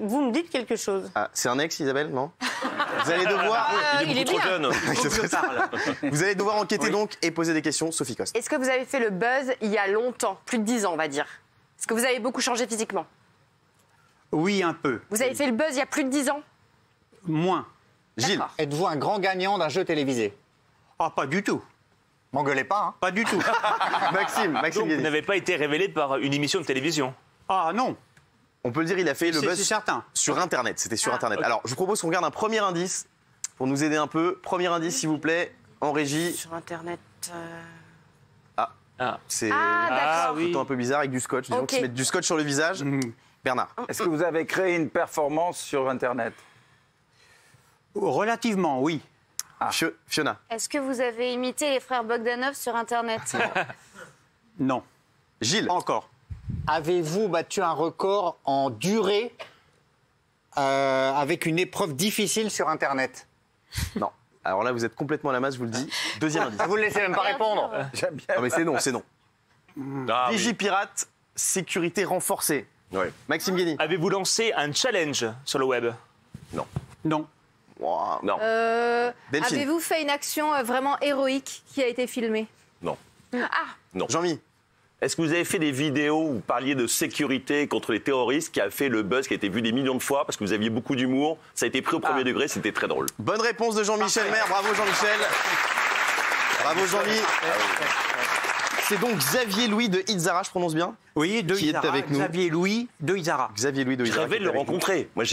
vous me dites quelque chose. Ah, c'est un ex, Isabelle, non? Vous allez devoir... il est trop bien. jeune. Vous allez devoir enquêter donc et poser des questions. Sophie Coste. Est-ce que vous avez fait le buzz il y a longtemps, plus de 10 ans, on va dire? Est-ce que vous avez beaucoup changé physiquement? Oui, un peu. Vous avez fait le buzz il y a plus de 10 ans? Moins. Gilles. D'accord. Êtes-vous un grand gagnant d'un jeu télévisé? Ah, pas du tout. M'engueulez pas, hein. Pas du tout. Maxime Donc, vous Guény. n'avez pas été révélé par une émission de télévision. Ah non, On peut le dire, il a fait le c'est buzz certain. sur Internet. C'était sur Internet. Alors, je vous propose qu'on regarde un premier indice pour nous aider un peu. Premier indice, s'il vous plaît, en régie. Sur Internet. C'est Ah, d'accord. oui. un peu bizarre avec du scotch. Des gens qui se mettent du scotch sur le visage. Bernard. Est-ce que vous avez créé une performance sur Internet? Relativement, oui. Fiona. Est-ce que vous avez imité les frères Bogdanov sur Internet? Non. Gilles. Pas encore. Avez-vous battu un record en durée avec une épreuve difficile sur Internet? Non. Alors là, vous êtes complètement à la masse, je vous le dis. Deuxième indice. Vous ne laissez même pas répondre. J'aime bien. Non, mais c'est non, c'est non. Ah, oui. Digipirate, sécurité renforcée. Ouais. Maxime Guény. Avez-vous lancé un challenge sur le web? Non. Wow. Non. Delphine. Avez-vous fait une action vraiment héroïque qui a été filmée? Non. Jean-Mi. Est-ce que vous avez fait des vidéos où vous parliez de sécurité contre les terroristes qui a fait le buzz, qui a été vu des millions de fois parce que vous aviez beaucoup d'humour? Ça a été pris au premier degré, c'était très drôle. Bonne réponse de Jean-Michel Maire. Bravo Jean-Michel. Bravo Jean-Mi. C'est donc Xavier Louis de Itzara, je prononce bien? Oui, de Qui est Isara. avec nous. Xavier Louis de Isara. Xavier Louis de Je Itzara. rêvais de le rencontrer. Moi,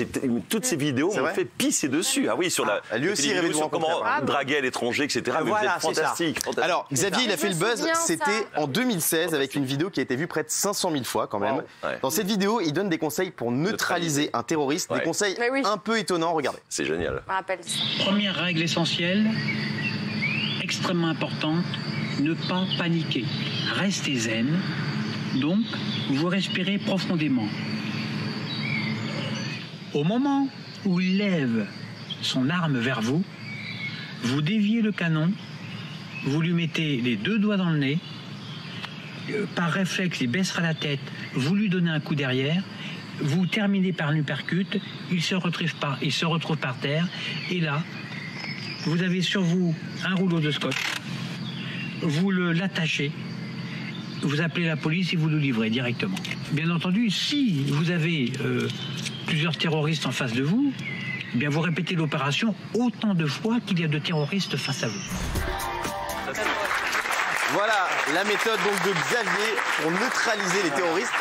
toutes ces vidéos C'est m'ont vrai fait pisser dessus. Ah oui, sur la. lui aussi des rêvait de vidéos vous sur rencontrer, comment apparemment. draguer à l'étranger, etc. Mais Voilà, vous êtes c'est ça. fantastique. Alors, Xavier, il a fait le Je me buzz, souviens, ça. c'était en 2016 avec une vidéo qui a été vue près de 500 000 fois quand même. Wow. Ouais. Dans cette vidéo, il donne des conseils pour neutraliser un terroriste, Ouais. des conseils Mais oui. un peu étonnants, regardez. C'est génial. Je me rappelle ça. Première règle essentielle, extrêmement importante, ne pas paniquer. Restez zen. Donc, vous respirez profondément. Au moment où il lève son arme vers vous, vous déviez le canon, vous lui mettez les 2 doigts dans le nez, par réflexe, il baissera la tête, vous lui donnez un coup derrière, vous terminez par une percute, il se retrouve par terre, et là, vous avez sur vous un rouleau de scotch, vous l'attachez, vous appelez la police et vous le livrez directement. Bien entendu, si vous avez plusieurs terroristes en face de vous, eh bien vous répétez l'opération autant de fois qu'il y a de terroristes face à vous. Voilà la méthode donc de Xavier pour neutraliser les terroristes.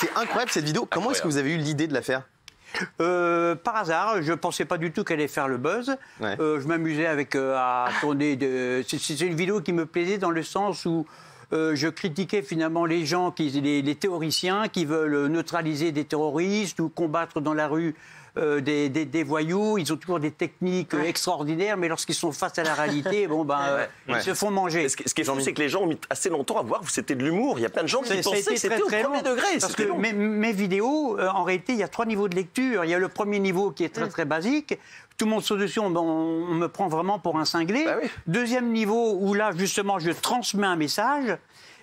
C'est incroyable cette vidéo. Comment est-ce que vous avez eu l'idée de la faire? Par hasard, je ne pensais pas du tout qu'elle allait faire le buzz. Ouais. Je m'amusais à tourner. C'est une vidéo qui me plaisait dans le sens où je critiquais finalement les gens, les théoriciens qui veulent neutraliser des terroristes ou combattre dans la rue des voyous. Ils ont toujours des techniques extraordinaires, mais lorsqu'ils sont face à la réalité, ils se font manger. Ce qui est fou, c'est que les gens ont mis assez longtemps à voir que c'était de l'humour. Il y a plein de gens qui Ça a pensaient été que c'était au très premier long. degré. Parce C'était que long. mes vidéos, en réalité, il y a 3 niveaux de lecture. Il y a le premier niveau qui est très très basique. Tout le monde saute dessus, on me prend vraiment pour un cinglé. Bah oui. Deuxième niveau, où là, justement, je transmets un message.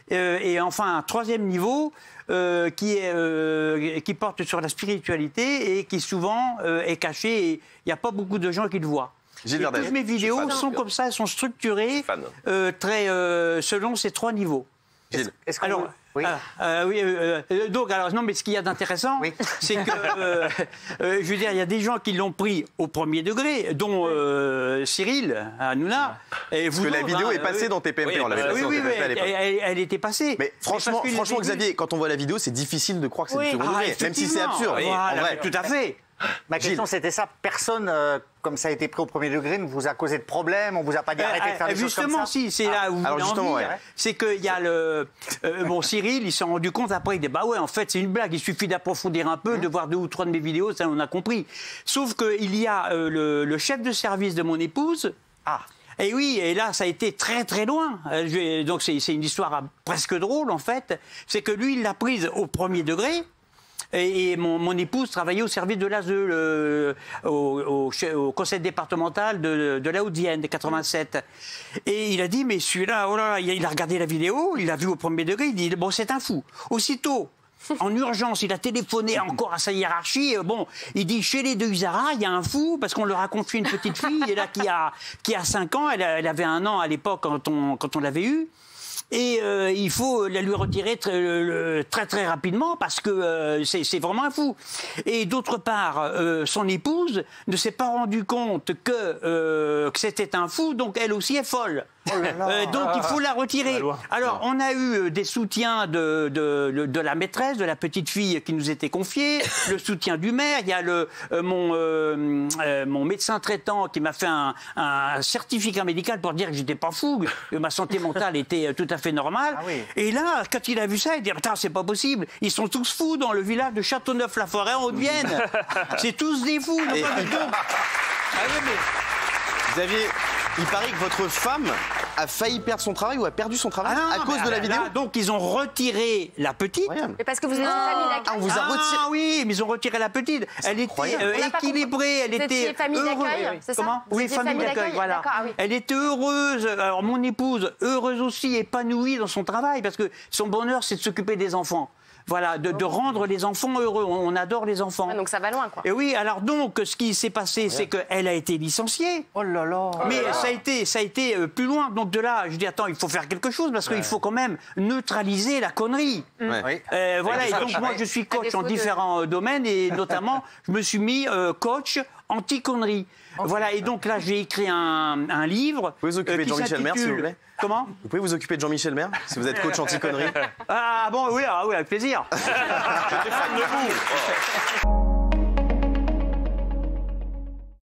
Et enfin, un troisième niveau qui porte sur la spécialité et qui souvent est caché. Et il n'y a pas beaucoup de gens qui le voient. Gilles Et Verdez. toutes mes vidéos sont comme ça, elles sont structurées Fan. selon ces 3 niveaux. Gilles. Est-ce que Alors, vous- oui. donc, non, mais ce qu'il y a d'intéressant, c'est que, je veux dire, il y a des gens qui l'ont pris au premier degré, dont Cyril Hanouna. Et Parce que la vidéo est passée dans TPMP, Oui, on l'avait passée Oui, dans oui, TPMP à l'époque. elle était passée. Mais franchement, parce que les Xavier, quand on voit la vidéo, c'est difficile de croire que c'est du second degré, même si c'est effectivement. absurde. Voilà, En vrai. tout à fait. Ma question, c'était ça. Personne, comme ça a été pris au premier degré, ne vous a causé de problème. On vous a pas dit arrêtez de faire des choses comme Justement, ça. si, c'est là où Alors vous justement, en venir. ouais. C'est qu'il y a le... bon, Cyril, il s'est rendu compte après, il dit, bah ouais, en fait, c'est une blague, il suffit d'approfondir un peu, de voir 2 ou 3 de mes vidéos, ça on a compris. Sauf qu'il y a le chef de service de mon épouse. Et oui, et là, ça a été très très loin. Donc c'est une histoire presque drôle, en fait. C'est que lui, il l'a prise au premier degré. Et mon épouse travaillait au service de l'ASE, au conseil départemental de la Haute-Vienne, de 87. Et il a dit, mais celui-là, oh là là, il a regardé la vidéo, il l'a vu au premier degré, il dit, bon, c'est un fou. Aussitôt en urgence, il a téléphoné encore à sa hiérarchie. Bon, il dit chez les deux Isara, il y a un fou parce qu'on leur a confié une petite fille et là qui a 5 ans. Elle avait 1 an à l'époque quand on l'avait eue. Et il faut la lui retirer très rapidement parce que c'est vraiment un fou. Et d'autre part, son épouse ne s'est pas rendue compte que c'était un fou, donc elle aussi est folle. Oh là là. Donc il faut la retirer. Alors on a eu des soutiens de la maîtresse, de la petite fille qui nous était confiée, le soutien du maire. Il y a mon médecin traitant qui m'a fait un certificat médical pour dire que j'étais pas fou, que ma santé mentale était tout à fait normale. Ah oui. Et là, quand il a vu ça, il dit putain, c'est pas possible. Ils sont tous fous dans le village de Châteauneuf-la-Forêt en Haute-Vienne. C'est tous des fous. Et... Xavier, il paraît que votre femme a failli perdre son travail ou a perdu son travail à cause de la vidéo. Donc ils ont retiré la petite. Mais parce que vous êtes une famille d'accueil. On vous a retiré. Ah oui, mais ils ont retiré la petite. Elle était équilibrée, elle était famille d'accueil, c'est ça? Comment? Oui, famille d'accueil, voilà. Ah oui. Elle était heureuse. Alors mon épouse, heureuse aussi, épanouie dans son travail, parce que son bonheur, c'est de s'occuper des enfants. Voilà, de rendre les enfants heureux. On adore les enfants. Ah, donc ça va loin, quoi. Et oui, alors donc, ce qui s'est passé, c'est qu'elle a été licenciée. Oh là là. Mais ça a été plus loin. Donc de là, je dis, attends, il faut faire quelque chose, parce qu'il faut quand même neutraliser la connerie. Ouais. Voilà, et donc moi, je suis coach en différents domaines, et notamment, je me suis mis coach anti-connerie. Voilà, et donc là, j'ai écrit un livre. Vous pouvez vous occuper de Jean-Michel Maire, s'il vous plaît? Comment? Vous pouvez vous occuper de Jean-Michel Maire, si vous êtes coach anti-connerie? Ah bon, oui, avec plaisir. J'étais fan de vous.